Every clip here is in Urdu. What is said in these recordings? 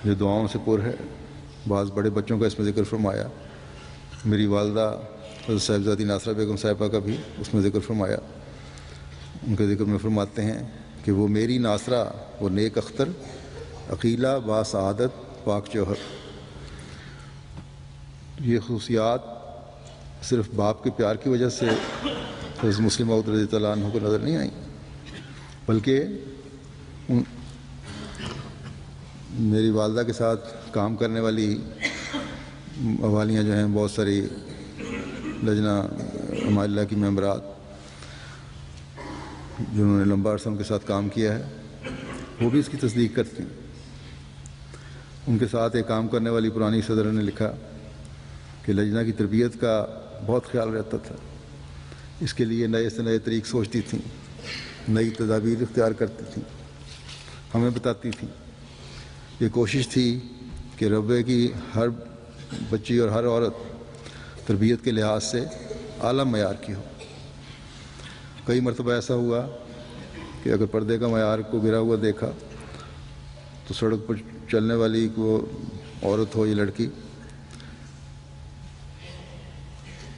جو دعاؤں سے پر ہے۔ بعض بڑے بچوں کا اس میں ذکر فرمایا، میری والدہ حضرت صاحبزادی ناصرہ بیگم صاحبہ کا بھی اس میں ذکر فرمایا۔ ان کے ذکر میں فرماتے ہیں کہ وہ میری ناصرہ، وہ نیک اختر، عقیلہ با سعادت پاک جوہر۔ یہ خصوصیات صرف باپ کے پیار کی وجہ سے حضرت مسلم موعود رضی اللہ عنہ کو نظر نہیں آئیں، بلکہ میری والدہ کے ساتھ کام کرنے والی والیاں جو ہیں، بہت ساری لجنہ امان اللہ کی ممبرات جنہوں نے لمبا عرصہ ان کے ساتھ کام کیا ہے، وہ بھی اس کی تصدیق کرتی ہیں۔ ان کے ساتھ ایک کام کرنے والی پرانی صدر نے لکھا کہ لجنہ کی تربیت کا بہت خیال رہتا تھا، اس کے لیے نئے سے نئے طریق سوچتی تھیں، نئی تدابیر اختیار کرتی تھیں، ہمیں بتاتی تھیں۔ یہ کوشش تھی کہ ربے کی ہر بچی اور ہر عورت تربیت کے لحاظ سے اعلیٰ معیار کی ہو۔ کئی مرتبہ ایسا ہوا کہ اگر پردے کا معیار کو گرا ہوا دیکھا تو سڑک پر چلنے والی کو عورت ہو یا لڑکی،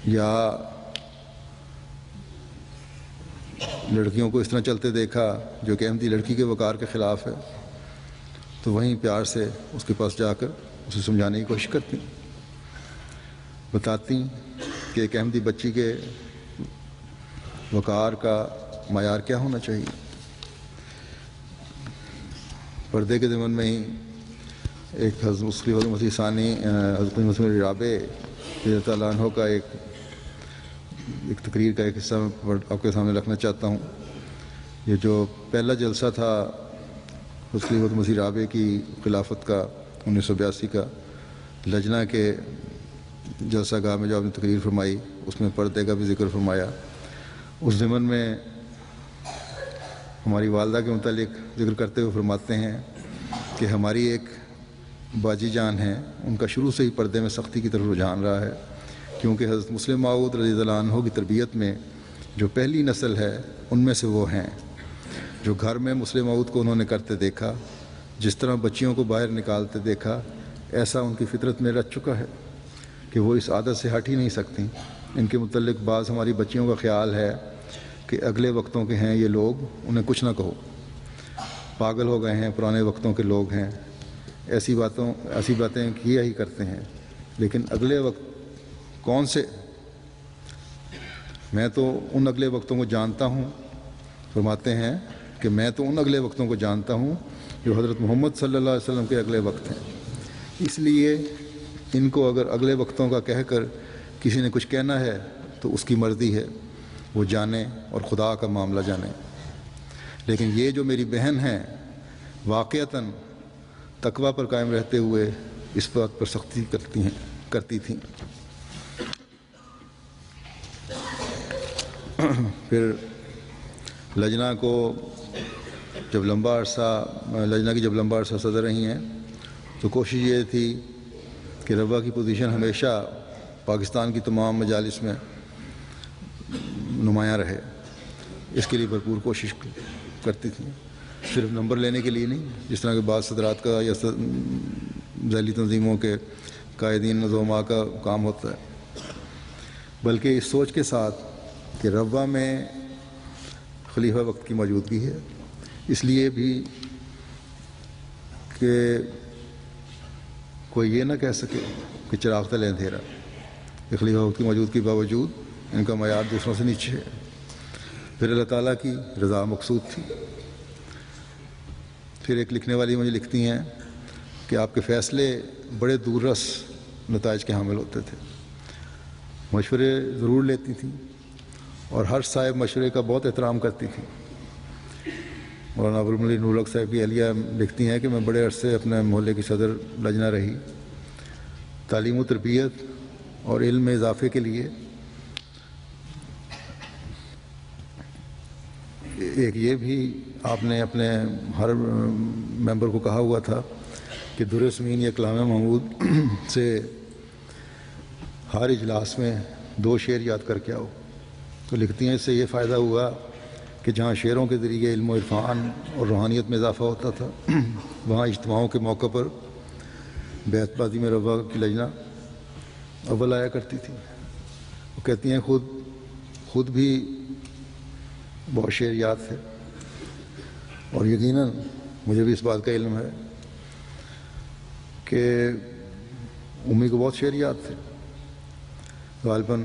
یا لڑکیوں کو اس طرح چلتے دیکھا جو کہ احمدی لڑکی کے وقار کے خلاف ہے، تو وہیں پیار سے اس کے پاس جا کر اسے سمجھانے کی کوشش کرتی، بتاتی کہ ایک احمدی بچی کے وقار کا معیار کیا ہونا چاہیے۔ پردے کے ضمن میں ہی ایک حضرت مسیح ثانی حضرت مسیح رابع رضی اللہ عنہ کا ایک تقریر کا ایک حصہ میں آپ کے سامنے رکھنا چاہتا ہوں۔ یہ جو پہلا جلسہ تھا حضرت مسیح رابع کی خلافت کا 1982 کا، لجنہ کے جلسہ گاہ میں جو آپ نے تقریر فرمائی، اس میں پردے کا بھی ذکر فرمایا۔ اس ضمن میں ہماری والدہ کے متعلق ذکر کرتے ہوئے فرماتے ہیں کہ ہماری ایک باجی جان ہیں، ان کا شروع سے ہی پردے میں سختی کی طرف رجحان رہا ہے، کیونکہ حضرت مسلم موعود رضی اللہ عنہ کی تربیت میں جو پہلی نسل ہے ان میں سے وہ ہیں، جو گھر میں مسلم موعود کو انہوں نے کرتے دیکھا، جس طرح بچیوں کو باہر نکالتے دیکھا، ایسا ان کی فطرت میں رچ چکا ہے کہ وہ اس عادت سے ہٹ ہی نہیں سکتی۔ ان کے متعلق بعض ہماری بچیوں کا خیال ہے کہ اگلے وقتوں کے ہیں یہ لوگ، انہیں کچھ نہ کہو، پاگل ہو گئے ہیں، پرانے وقتوں کے لوگ ہیں، ایسی باتیں کیا ہی کرتے ہیں۔ لیکن اگلے وقت کون سے؟ میں تو ان اگلے وقتوں کو جانتا ہوں، فرماتے ہیں کہ میں تو ان اگلے وقتوں کو جانتا ہوں جو حضرت محمد صلی اللہ علیہ وسلم کے اگلے وقت ہیں، اس لیے ان کو اگر اگلے وقتوں کا کہہ کر کسی نے کچھ کہنا ہے تو اس کی مرضی ہے، وہ جانے اور خدا کا معاملہ جانے۔ لیکن یہ جو میری بہن ہیں واقعتاً تقویٰ پر قائم رہتے ہوئے اس بات پر سختی کرتی تھیں۔ پھر لجنہ کی جب لمبا عرصہ صدر رہی ہیں تو کوشش یہ تھی کہ ربا کی پوزیشن ہمیشہ پاکستان کی تمام مجالس میں نمایاں رہے، اس کے لیے بھرپور کوشش کرتی تھیں، صرف نمبر لینے کے لیے نہیں، جس طرح کے بعض صدرات کا یا ذیلی تنظیموں کے قائدین نظوما کا کام ہوتا ہے، بلکہ اس سوچ کے ساتھ کہ ربا میں خلیفہ وقت کی موجودگی ہے، اس لیے بھی کہ کوئی یہ نہ کہہ سکے کہ چراغ تلے اندھیرا، کہ خلیفہ وقت کی موجودگی کے باوجود ان کا معیار دوسروں سے نیچے ہے۔ پھر اللہ تعالیٰ کی رضا مقصود تھی۔ پھر ایک لکھنے والی مجھے لکھتی ہیں کہ آپ کے فیصلے بڑے دور رس نتائج کے حامل ہوتے تھے، مشورے ضرور لیتی تھیں اور ہر صاحب مشورے کا بہت احترام کرتی تھیں۔ مولانا ابوالملی نور الحق صاحب کی اہلیہ لکھتی ہیں کہ میں بڑے عرصے اپنے محلے کی صدر لجنہ رہی، تعلیم و تربیت اور علم میں اضافے کے لیے ایک یہ بھی آپ نے اپنے ہر ممبر کو کہا ہوا تھا کہ در سمین یا کلام محمود سے ہر اجلاس میں 2 شعر یاد کر کے آؤ۔ تو لکھتی ہیں اس سے یہ فائدہ ہوا کہ جہاں شعروں کے ذریعے علم و عرفان اور روحانیت میں اضافہ ہوتا تھا، وہاں اجتماعوں کے موقع پر بیت بازی میں روا کی لجنہ اول آیا کرتی تھی. وہ کہتی ہیں خود بھی بہت شعر یاد تھے، اور یقیناً مجھے بھی اس بات کا علم ہے کہ امی کو بہت شعر یاد تھے. غالباً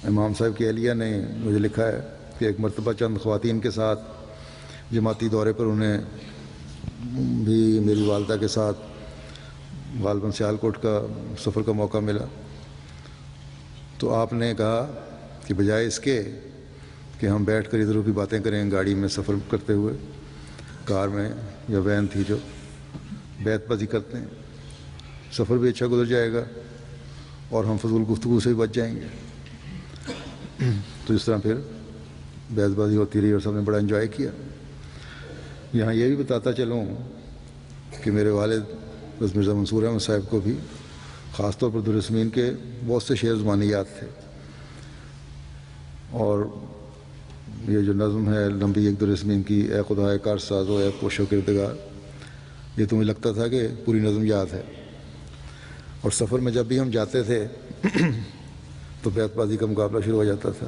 امام صاحب کی اہلیہ نے مجھے لکھا ہے کہ ایک مرتبہ چند خواتین کے ساتھ جماعتی دورے پر انہیں بھی میری والدہ کے ساتھ غالباً سیالکوٹ کا سفر کا موقع ملا. تو آپ نے کہا کہ بجائے اس کے کہ ہم بیٹھ کر ادھر کی باتیں کریں گاڑی میں سفر کرتے ہوئے، کار میں یا وین تھی جو، بیت بازی کرتے ہیں، سفر بھی اچھا گزر جائے گا اور ہم فضول گفتگو سے بھی بچ جائیں گے. تو اس طرح پھر بیت بازی ہوتی رہی اور سب نے بڑا انجوائے کیا. یہاں یہ بھی بتاتا چلوں کہ میرے والد مرزا منصور احمد صاحب کو بھی خاص طور پر درسمین کے بہت سے شعر زبانی یاد تھے، اور یہ جو نظم ہے لمبی ایک درسمین کی، اے خدائے کار سازو اے پوشو کردگار، یہ تو مجھے لگتا تھا کہ پوری نظم یاد ہے. اور سفر میں جب بھی ہم جاتے تھے تو بیت بازی کا مقابلہ شروع ہو جاتا تھا.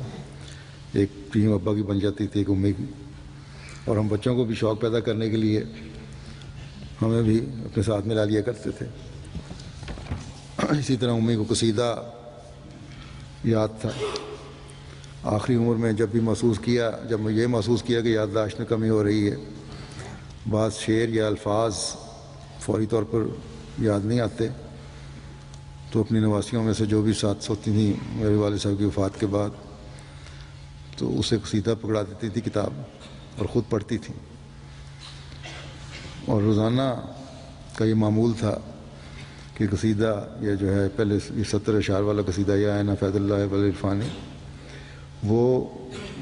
ایک ٹیم ابا کی بن جاتی تھی، ایک امی کی، اور ہم بچوں کو بھی شوق پیدا کرنے کے لیے ہمیں بھی اپنے ساتھ ملا لیا کرتے تھے. اسی طرح امی کو قصیدہ یاد تھا. آخری عمر میں جب میں یہ محسوس کیا کہ یادداشت میں کمی ہو رہی ہے، بعض شعر یا الفاظ فوری طور پر یاد نہیں آتے، تو اپنی نواسیوں میں سے جو بھی ساتھ ہوتی تھیں میرے والد صاحب کی وفات کے بعد، تو اسے قصیدہ پکڑا دیتی تھی کتاب اور خود پڑھتی تھیں. اور روزانہ کا یہ معمول تھا کہ قصیدہ یہ جو ہے پہلے 70 اشعار والا قصیدہ یا آئینہ فیض اللہ والعرفانی، وہ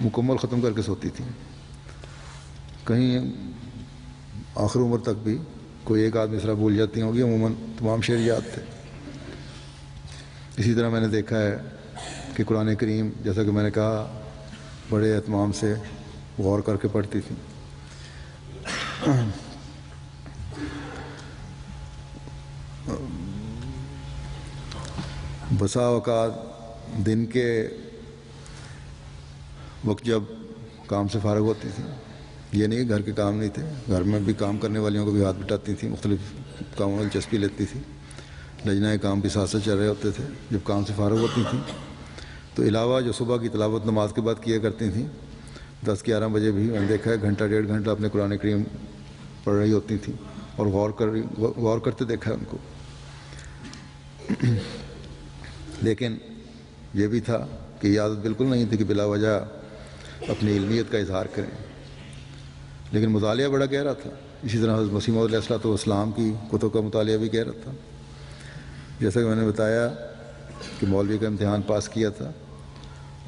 مکمل ختم کر کے سوتی تھیں. کہیں آخر عمر تک بھی کوئی ایک آدھ مصرع بھول جاتی ہوں گی، عموماً تمام شعر یاد تھے. اسی طرح میں نے دیکھا ہے کہ قرآن کریم، جیسا کہ میں نے کہا، بڑے اہتمام سے غور کر کے پڑھتی تھیں. بسا اوقات دن کے وقت جب کام سے فارغ ہوتی تھیں، یہ نہیں کہ گھر کے کام نہیں تھے، گھر میں بھی کام کرنے والیوں کو بھی ہاتھ بٹاتی تھیں، مختلف کاموں میں دلچسپی لیتی تھی. لجنہ کام بھی ساتھ ساتھ چل رہے ہوتے تھے. جب کام سے فارغ ہوتی تھیں تو علاوہ جو صبح کی تلاوت نماز کے بعد کیا کرتی تھیں، 10-11 بجے بھی میں نے دیکھا ہے گھنٹہ ڈیڑھ گھنٹہ اپنے قرآن کریم پڑھ رہی ہوتی تھیں، اور غور کرتے دیکھا ہے ان کو. لیکن یہ بھی تھا کہ یہ عادت بالکل نہیں تھی کہ بلا وجہ اپنی علمیت کا اظہار کریں، لیکن مطالعہ بڑا گہرا تھا. اسی طرح حضرت مسیح موعود علیہ السلام کی کتب کا مطالعہ بھی گہرا تھا. جیسا کہ میں نے بتایا کہ مولوی کا امتحان پاس کیا تھا،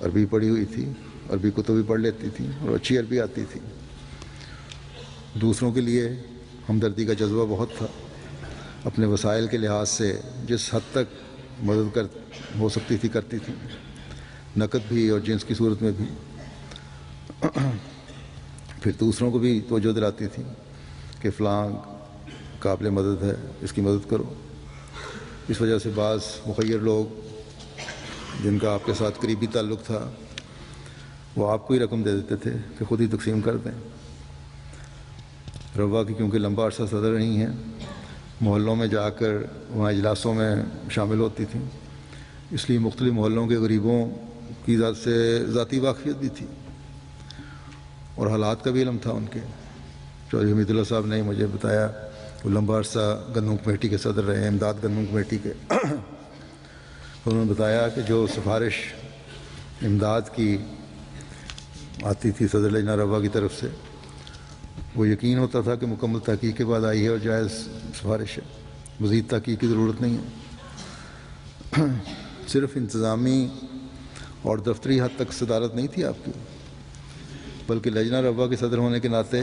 عربی پڑھی ہوئی تھی، عربی کتب بھی پڑھ لیتی تھی اور اچھی عربی آتی تھی. دوسروں کے لیے ہمدردی کا جذبہ بہت تھا. اپنے وسائل کے لحاظ سے جس حد تک مدد ہو سکتی تھی کرتی تھی، نقد بھی اور جنس کی صورت میں بھی. پھر دوسروں کو بھی توجہ دلاتی تھی کہ فلاں قابل مدد ہے، اس کی مدد کرو. اس وجہ سے بعض مخیر لوگ جن کا آپ کے ساتھ قریبی تعلق تھا، وہ آپ کو ہی رقم دے دیتے تھے کہ خود ہی تقسیم کر دیں. روا کی کیونکہ لمبا عرصہ صدر رہی ہیں، محلوں میں جا کر وہاں اجلاسوں میں شامل ہوتی تھیں، اس لیے مختلف محلوں کے غریبوں کی ذات سے ذاتی واقفیت بھی تھی اور حالات کا بھی علم تھا ان کے. چودھری حمید اللہ صاحب نے مجھے بتایا وہ لمبا عرصہ گندم کمیٹی کے صدر رہے ہیں، امداد گندم کمیٹی کے. انہوں نے بتایا کہ جو سفارش امداد کی آتی تھی صدر لجنہ روا کی طرف سے، وہ یقین ہوتا تھا کہ مکمل تحقیق کے بعد آئی ہے اور جائز سفارش ہے، مزید تحقیق کی ضرورت نہیں ہے. صرف انتظامی اور دفتری حد تک صدارت نہیں تھی آپ کی، بلکہ لجنہ روا کے صدر ہونے کے ناطے